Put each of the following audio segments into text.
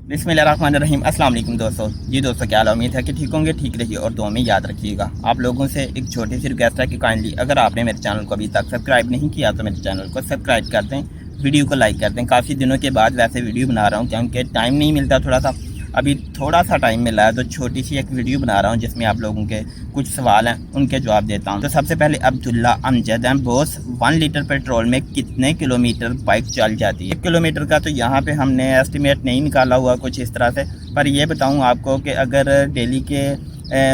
बिस्मिल्लाहिर्रहमानिर्रहीम। अस्सलाम वालेकुम दोस्तों। जी दोस्तों, क्या हाल? उम्मीद है कि ठीक होंगे, ठीक रहिए और दुआ में याद रखिएगा। आप लोगों से एक छोटी सी रिक्वेस्ट है कि काइंडली अगर आपने मेरे चैनल को अभी तक सब्सक्राइब नहीं किया तो मेरे चैनल को सब्सक्राइब कर दें, वीडियो को लाइक कर दें। काफ़ी दिनों के बाद वैसे वीडियो बना रहा हूँ क्योंकि टाइम नहीं मिलता, अभी थोड़ा सा टाइम मिला है, तो छोटी सी एक वीडियो बना रहा हूँ जिसमें आप लोगों के कुछ सवाल हैं, उनके जवाब देता हूँ। तो सबसे पहले अब्दुल्ला अमजद हैं, बॉस 1 लीटर पेट्रोल में कितने किलोमीटर बाइक चल जाती है? 1 किलोमीटर का तो यहाँ पे हमने एस्टिमेट नहीं निकाला हुआ कुछ इस तरह से, पर ये बताऊँ आपको कि अगर डेली के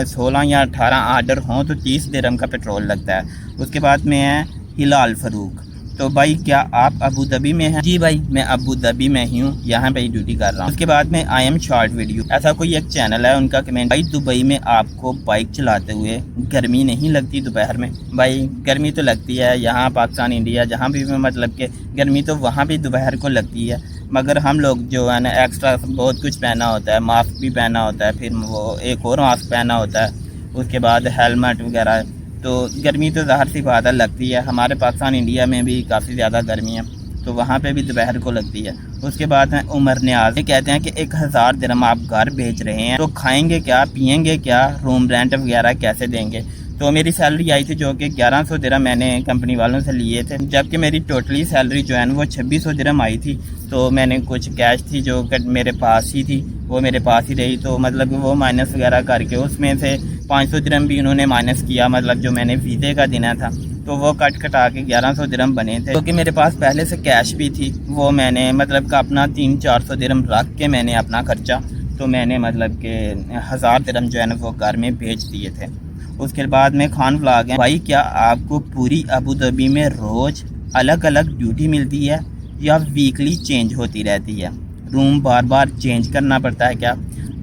16 या 18 आर्डर हों तो 30 दिरहम का पेट्रोल लगता है। उसके बाद में है हिलाल फ़ारूक। तो भाई क्या आप अबू धाबी में हैं? जी भाई, मैं अबू धाबी में ही हूँ, यहाँ पे ही ड्यूटी कर रहा हूँ। उसके बाद में आई एम शॉर्ट वीडियो, ऐसा कोई एक चैनल है, उनका कमेंट, भाई दुबई में आपको बाइक चलाते हुए गर्मी नहीं लगती दोपहर में? भाई गर्मी तो लगती है, यहाँ पाकिस्तान इंडिया जहाँ भी मतलब कि गर्मी तो वहाँ भी दोपहर को लगती है, मगर हम लोग जो है ना एक्स्ट्रा बहुत कुछ पहना होता है, मास्क भी पहना होता है, फिर वो एक और मास्क पहना होता है, उसके बाद हेलमेट वगैरह। तो गर्मी तो ज़ाहिर सी बात है लगती है, हमारे पाकिस्तान इंडिया में भी काफ़ी ज़्यादा गर्मी है, तो वहाँ पे भी दोपहर को लगती है। उसके बाद है उमर न्याज, ये कहते हैं कि 1000 दिरहम आप घर बेच रहे हैं, तो खाएंगे क्या, पियेंगे क्या, रूम रेंट वगैरह कैसे देंगे? तो मेरी सैलरी आई थी जो कि 1100 दिरहम मैंने कंपनी वालों से लिए थे, जबकि मेरी टोटली सैलरी जो है वो 2600 दिरहम आई थी। तो मैंने कुछ कैश थी जो मेरे पास ही थी, वो मेरे पास ही रही, तो मतलब वो माइनस वगैरह करके उसमें से 500 दिरहम भी उन्होंने माइनस किया, मतलब जो मैंने वीज़े का देना था, तो वो कटा के 1100 दिरहम बने थे। क्योंकि मेरे पास पहले से कैश भी थी, वो मैंने मतलब का अपना 300-400 दिरहम रख के मैंने अपना खर्चा, तो मैंने मतलब के 1000 दिरहम जो है ना वो घर में भेज दिए थे। उसके बाद में खान व्लॉग है, भाई क्या आपको पूरी अबू धाबी में रोज़ अलग अलग ड्यूटी मिलती है या वीकली चेंज होती रहती है? रूम बार बार चेंज करना पड़ता है क्या?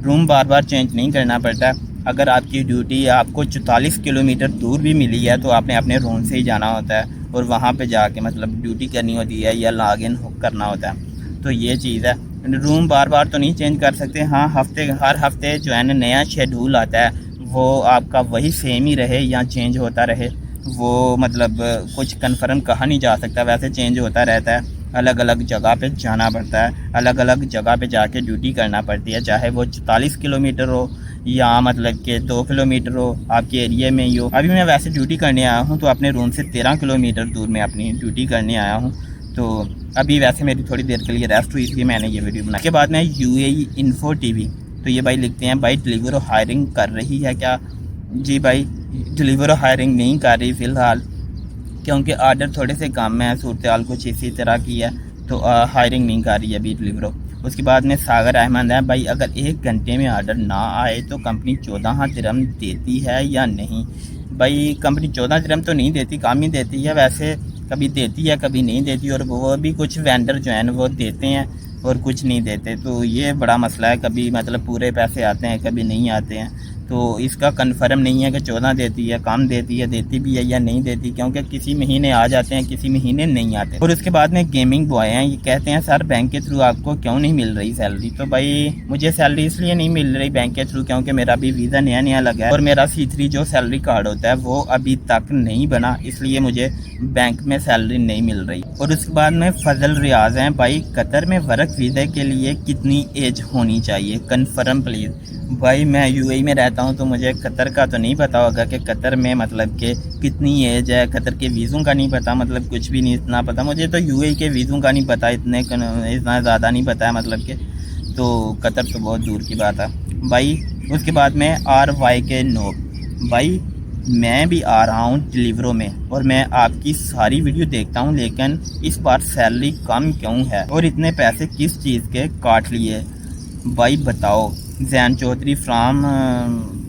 रूम बार बार चेंज नहीं करना पड़ता। अगर आपकी ड्यूटी आपको 44 किलोमीटर दूर भी मिली है तो आपने अपने रूम से ही जाना होता है और वहाँ पे जाके मतलब ड्यूटी करनी होती है या लॉग इन करना होता है। तो ये चीज़ है, रूम बार बार तो नहीं चेंज कर सकते। हाँ, हर हफ्ते जो है ना नया शेड्यूल आता है, वो आपका वही सेम ही रहे या चेंज होता रहे, वो मतलब कुछ कन्फर्म कहा नहीं जा सकता, वैसे चेंज होता रहता है। अलग अलग जगह पे जाना पड़ता है, अलग अलग जगह पे जाके ड्यूटी करना पड़ती है, चाहे वो 44 किलोमीटर हो या मतलब कि 2 किलोमीटर हो, आपके एरिया में ही हो। अभी मैं वैसे ड्यूटी करने आया हूँ तो अपने रूम से 13 किलोमीटर दूर में अपनी ड्यूटी करने आया हूँ। तो अभी वैसे मेरी थोड़ी देर के लिए रेस्ट हुई थी, मैंने ये वीडियो बनाई। उसके बाद में UAE इन्फो TV, तो ये भाई लिखते हैं, भाई डिलीवर हायरिंग कर रही है क्या? जी भाई, डिलीवर हायरिंग नहीं कर रही फ़िलहाल, क्योंकि आर्डर थोड़े से कम है, सूरत हाल कुछ इसी तरह की है, तो हायरिंग नहीं कर रही है अभी डिलीवरो। उसके बाद में सागर अहमद है, भाई अगर 1 घंटे में आर्डर ना आए तो कंपनी 14 दिरहम देती है या नहीं? भाई कंपनी 14 दिरहम तो नहीं देती, कम ही देती है वैसे, कभी देती है कभी नहीं देती, और वो भी कुछ वेंडर जो है वो देते हैं और कुछ नहीं देते। तो ये बड़ा मसला है, कभी मतलब पूरे पैसे आते हैं कभी नहीं आते हैं, तो इसका कंफर्म नहीं है कि 14 देती है, कम देती है, देती भी है या नहीं देती, क्योंकि किसी महीने आ जाते हैं किसी महीने नहीं आते। और उसके बाद में गेमिंग बॉय हैं, ये कहते हैं सर बैंक के थ्रू आपको क्यों नहीं मिल रही सैलरी? तो भाई मुझे सैलरी इसलिए नहीं मिल रही बैंक के थ्रू क्योंकि मेरा अभी वीज़ा नया नया लगा है और मेरा C3 जो सैलरी कार्ड होता है वो अभी तक नहीं बना, इसलिए मुझे बैंक में सैलरी नहीं मिल रही। और उसके बाद में फजल रियाज हैं, भाई कतर में वर्क वीज़ा के लिए कितनी एज होनी चाहिए, कन्फर्म प्लीज़। भाई मैं UAE में रहता हूँ तो मुझे कतर का तो नहीं पता होगा कि कतर में मतलब कि कितनी एज है, कतर के वीज़ों का नहीं पता, मतलब कुछ भी नहीं इतना पता मुझे, तो UAE के वीज़ों का नहीं पता, इतना ज़्यादा नहीं पता है मतलब कि, तो कतर तो बहुत दूर की बात है भाई। उसके बाद में RYK नोब, भाई मैं भी आ रहा हूँ डिलीवरों में और मैं आपकी सारी वीडियो देखता हूँ, लेकिन इस बार सैलरी कम क्यों है और इतने पैसे किस चीज़ के काट लिए? भाई बताओ। जैन चौधरी फ्राम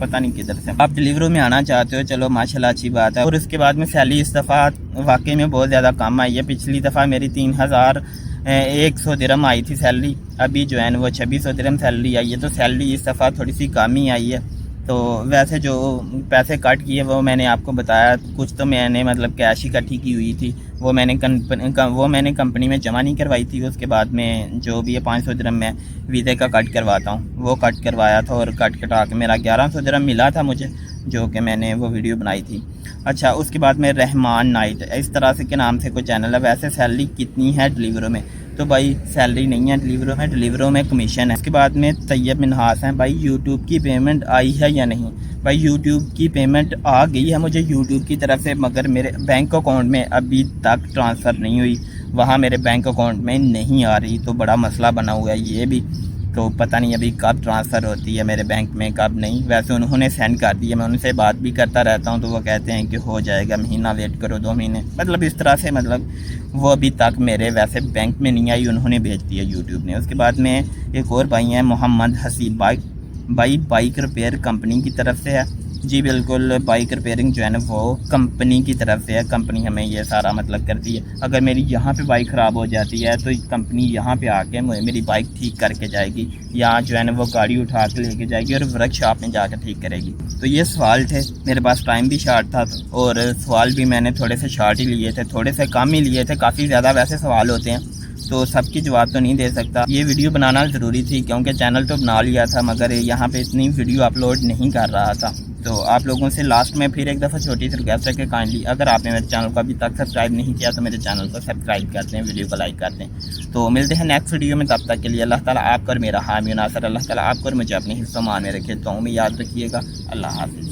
पता नहीं किधर से, आप डिलीवरों में आना चाहते हो, चलो माशाल्लाह अच्छी बात है। और उसके बाद में सैलरी इस दफ़ा वाकई में बहुत ज़्यादा कम आई है, पिछली दफ़ा मेरी 3100 दिरहम आई थी सैलरी, अभी जो है वो 2600 दिरहम सैलरी आई है, तो सैलरी इस दफ़ा थोड़ी सी कम ही आई है। तो वैसे जो पैसे कट किए वो मैंने आपको बताया, कुछ तो मैंने मतलब कैश ही इकट्ठी की हुई थी, वो मैंने कंपनी में जमा नहीं करवाई थी। उसके बाद में जो भी है 500 दिरहम में वीज़े का कट करवाता हूँ, वो कट करवाया था और कटा के मेरा 1100 दिरहम मिला था मुझे, जो कि मैंने वो वीडियो बनाई थी। अच्छा, उसके बाद में रहमान नाइट इस तरह से के नाम से कोई चैनल है, वैसे सैलरी कितनी है डिलीवरों में? तो भाई सैलरी नहीं है डिलीवरों में कमीशन है। उसके बाद में तैयब मिनहास हैं, भाई यूट्यूब की पेमेंट आई है या नहीं। भाई यूट्यूब की पेमेंट आ गई है मुझे यूट्यूब की तरफ से, मगर मेरे बैंक अकाउंट में अभी तक ट्रांसफ़र नहीं हुई, वहाँ मेरे बैंक अकाउंट में नहीं आ रही। तो बड़ा मसला बना हुआ है ये भी, तो पता नहीं अभी कब ट्रांसफ़र होती है मेरे बैंक में कब नहीं। वैसे उन्होंने सेंड कर दी है, मैं उनसे बात भी करता रहता हूँ तो वो कहते हैं कि हो जाएगा, महीना वेट करो 2 महीने, मतलब इस तरह से, मतलब वो अभी तक मेरे वैसे बैंक में नहीं आई, उन्होंने भेज दिया यूट्यूब ने। उसके बाद में एक और भाई हैं Mohammad Haseeb, bike repair company की तरफ से है। जी बिल्कुल, बाइक रिपेयरिंग जो है ना वो कंपनी की तरफ से है, कंपनी हमें ये सारा मतलब करती है। अगर मेरी यहाँ पे बाइक ख़राब हो जाती है तो कंपनी यहाँ पे आके मेरी बाइक ठीक करके जाएगी, यहाँ जो है ना वो गाड़ी उठा के लेके जाएगी और वर्कशॉप में जाकर ठीक करेगी। तो ये सवाल थे, मेरे पास टाइम भी शार्ट था और सवाल भी मैंने थोड़े से शार्ट ही लिए थे, थोड़े से कम ही लिए थे, काफ़ी ज़्यादा वैसे सवाल होते हैं तो सबकी जवाब तो नहीं दे सकता। ये वीडियो बनाना ज़रूरी थी क्योंकि चैनल तो बना लिया था मगर यहाँ पे इतनी वीडियो अपलोड नहीं कर रहा था। तो आप लोगों से लास्ट में फिर एक दफ़ा छोटी सी रिक्वेस्ट है कि काइंडली अगर आपने मेरे चैनल को अभी तक सब्सक्राइब नहीं किया तो मेरे चैनल को सब्सक्राइब कर दें, वीडियो को लाइक कर दें। तो मिलते हैं नेक्स्ट वीडियो में, तब तक के लिए अल्लाह ताला आपको और मेरा हामी नासर, अल्लाह ताला आपको और मुझे अपने हिस्सों मान में रखे। तो में याद रखिएगा। अल्लाह हाफ़िज़।